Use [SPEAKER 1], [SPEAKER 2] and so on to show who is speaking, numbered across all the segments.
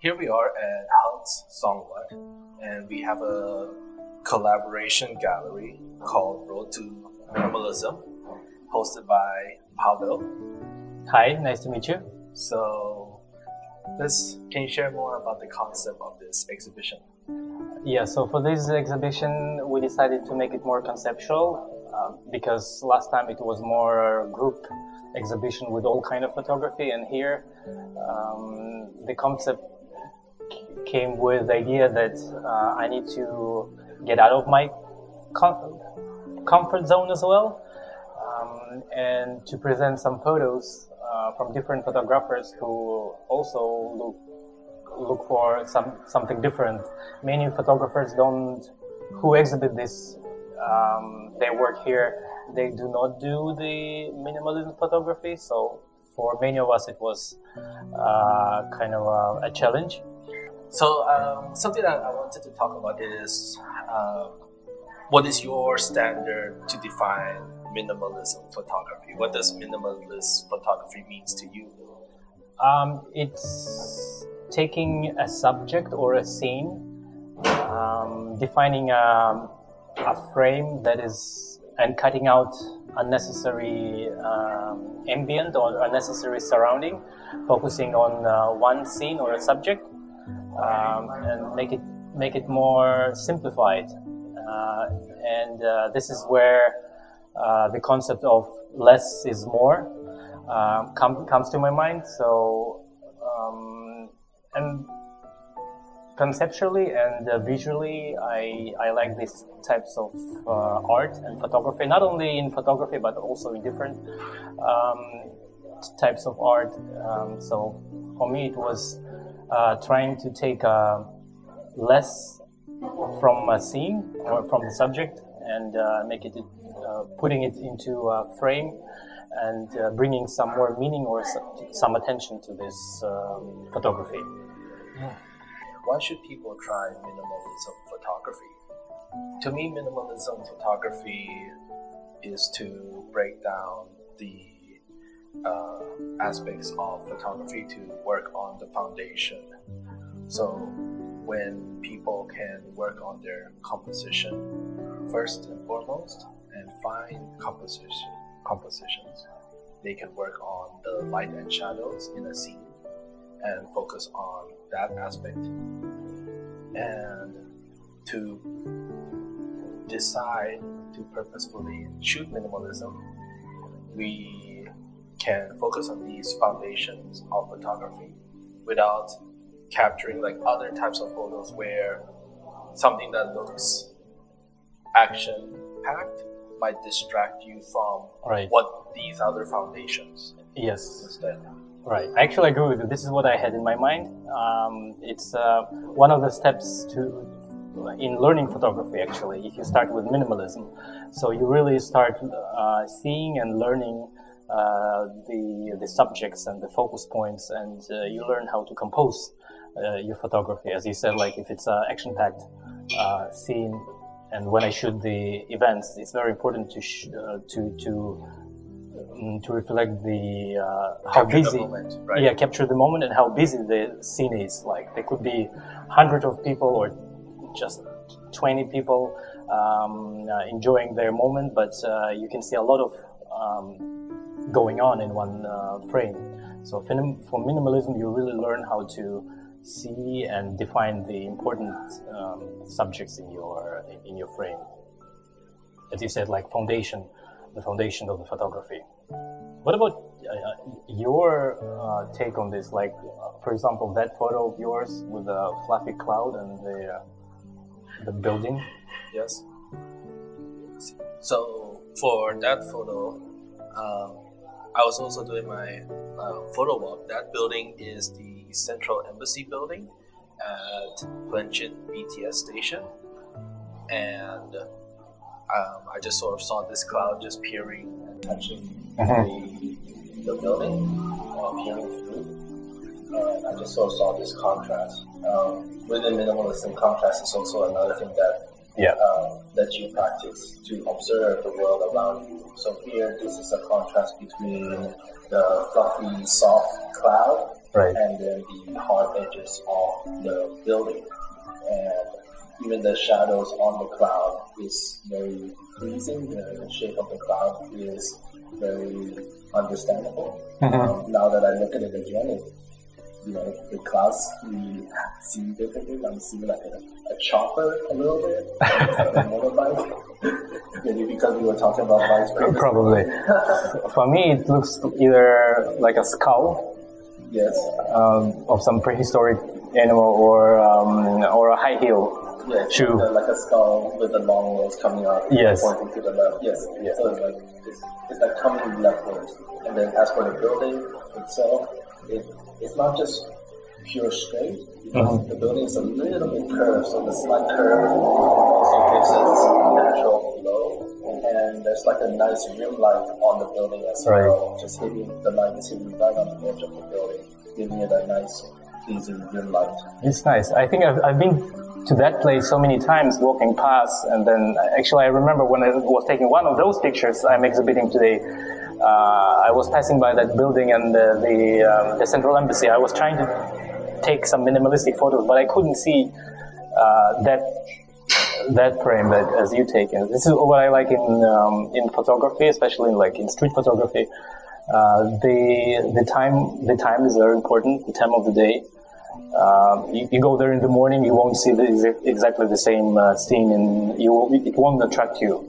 [SPEAKER 1] Here we are at HugsSongwat, and we have a collaboration gallery called Road to Minimalism, hosted by Pavel.
[SPEAKER 2] Hi, nice to meet you.
[SPEAKER 1] So, can you share more about the concept of this exhibition?
[SPEAKER 2] Yeah, so for this exhibition, we decided to make it more conceptual because last time it was more group exhibition with all kind of photography, and here the concept came with the idea that I need to get out of my comfort zone as well, and to present some photos from different photographers who also look for something different. Many photographers who exhibit this their work here, they do not do the minimalism photography, so for many of us it was kind of a challenge.
[SPEAKER 1] So something that I wanted to talk about is what is your standard to define minimalism photography? What does minimalist photography means to you?
[SPEAKER 2] It's taking a subject or a scene, defining a frame that is, and cutting out unnecessary ambient or unnecessary surrounding, focusing on one scene or a subject, and make it more simplified. And this is where the concept of less is more comes to my mind. So and conceptually and visually, I like these types of art and photography, not only in photography but also in different types of art. So for me it was trying to take less from a scene or from the subject and make it putting it into a frame and bringing some more meaning or some attention to this photography.
[SPEAKER 1] Why should people try minimalism photography? To me, minimalism photography is to break down the aspects of photography to work on the foundation. So when people can work on their composition first and foremost and find compositions, they can work on the light and shadows in a scene and focus on that aspect. And to decide to purposefully shoot minimalism, we can focus on these foundations of photography without capturing like other types of photos where something that looks action-packed might distract you from what these other foundations instead.
[SPEAKER 2] Right, I actually agree with you. This is what I had in my mind. It's one of the steps in learning photography, actually, if you start with minimalism. So you really start seeing and learning the subjects and the focus points, and you learn how to compose your photography. As you said, like if it's an action-packed scene, and when I shoot the events, it's very important to reflect the how busy, capture the moment and how busy the scene is. Like there could be hundreds of people or just 20 people enjoying their moment, but you can see a lot of going on in one frame. So for minimalism, you really learn how to see and define the important subjects in your frame. As you said, like the foundation of the photography. What about your take on this? Like, for example, that photo of yours with the fluffy cloud and the building?
[SPEAKER 1] Yes. So for that photo, I was also doing my photo walk. That building is the Central Embassy building at Curated BTS station, and I just sort of saw this cloud just peering and touching the building, peering through. I just sort of saw this contrast. Within minimalism, contrast is also another thing that you practice to observe the world around you. So here, this is a contrast between the fluffy, soft cloud
[SPEAKER 2] right.
[SPEAKER 1] and then the hard edges of the building. And even the shadows on the cloud is very pleasing. The shape of the cloud is very understandable. Now that I look at it again, the clouds we see differently. I'm seeing like a chopper a little bit, a motorbike. Maybe because we were talking about bikes.
[SPEAKER 2] Probably. For me, it looks either like a skull.
[SPEAKER 1] Yes.
[SPEAKER 2] Of some prehistoric animal, or a high heel.
[SPEAKER 1] Yeah,
[SPEAKER 2] shoe.
[SPEAKER 1] Like a skull with the long nose coming out,
[SPEAKER 2] yes.
[SPEAKER 1] Pointing to the left. Yes. So it's like coming leftwards. And then as for the building itself, it's not just pure straight, because the building is a little bit curved, so the slight curve also gives it this natural flow. And there's like a nice rim light on the building as well. Just the light is hitting right on the edge of the building, giving it a nice, pleasing rim light. It's
[SPEAKER 2] nice. I think I've been to that place so many times, walking past, and then actually I remember when I was taking one of those pictures I'm exhibiting today. I was passing by that building and the Central Embassy. I was trying to take some minimalistic photos, but I couldn't see that frame that as you taken. This is what I like in photography, especially in street photography. The time is very important. The time of the day. You go there in the morning, you won't see exactly the same scene, and it won't attract you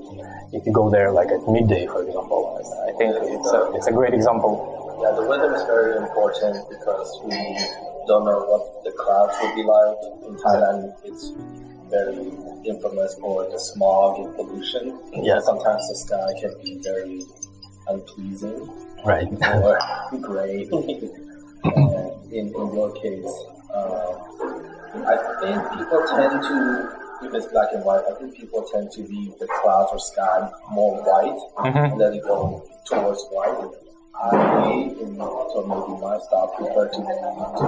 [SPEAKER 2] if you go there like at midday, for example. I think it's a great example.
[SPEAKER 1] Yeah, the weather is very important because we don't know what the clouds will be like. In Thailand, it's very infamous for the smog and pollution.
[SPEAKER 2] Yeah.
[SPEAKER 1] Sometimes the sky can be very unpleasing,
[SPEAKER 2] right?
[SPEAKER 1] Or gray. In your case, I think people tend to, if it's black and white, I think people tend to leave the clouds or sky more white, and then they go towards white. So maybe my style, prefer to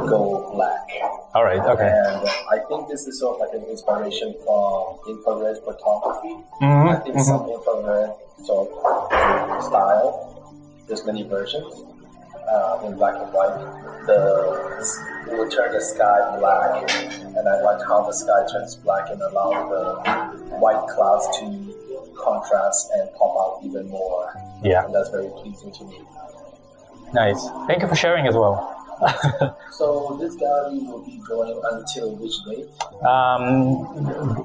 [SPEAKER 1] go black.
[SPEAKER 2] All right, okay.
[SPEAKER 1] And I think this is sort of like an inspiration from infrared photography. I think some infrared sort of style, there's many versions. In black and white, it will turn the sky black, and I like how the sky turns black and allow the white clouds to contrast and pop out even more.
[SPEAKER 2] Yeah,
[SPEAKER 1] and that's very pleasing to me.
[SPEAKER 2] Nice. Thank you for sharing as well.
[SPEAKER 1] So this gallery will be going until which date?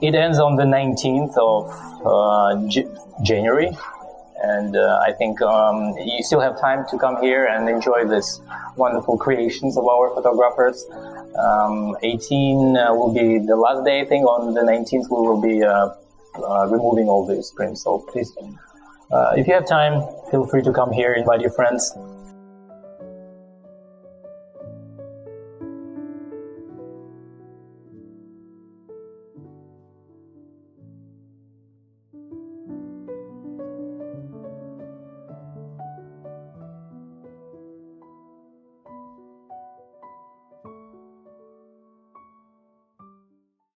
[SPEAKER 2] It ends on the 19th of January. And I think you still have time to come here and enjoy this wonderful creations of our photographers. 18 will be the last day, I think. On the 19th, we will be removing all these prints. So please, if you have time, feel free to come here, invite your friends.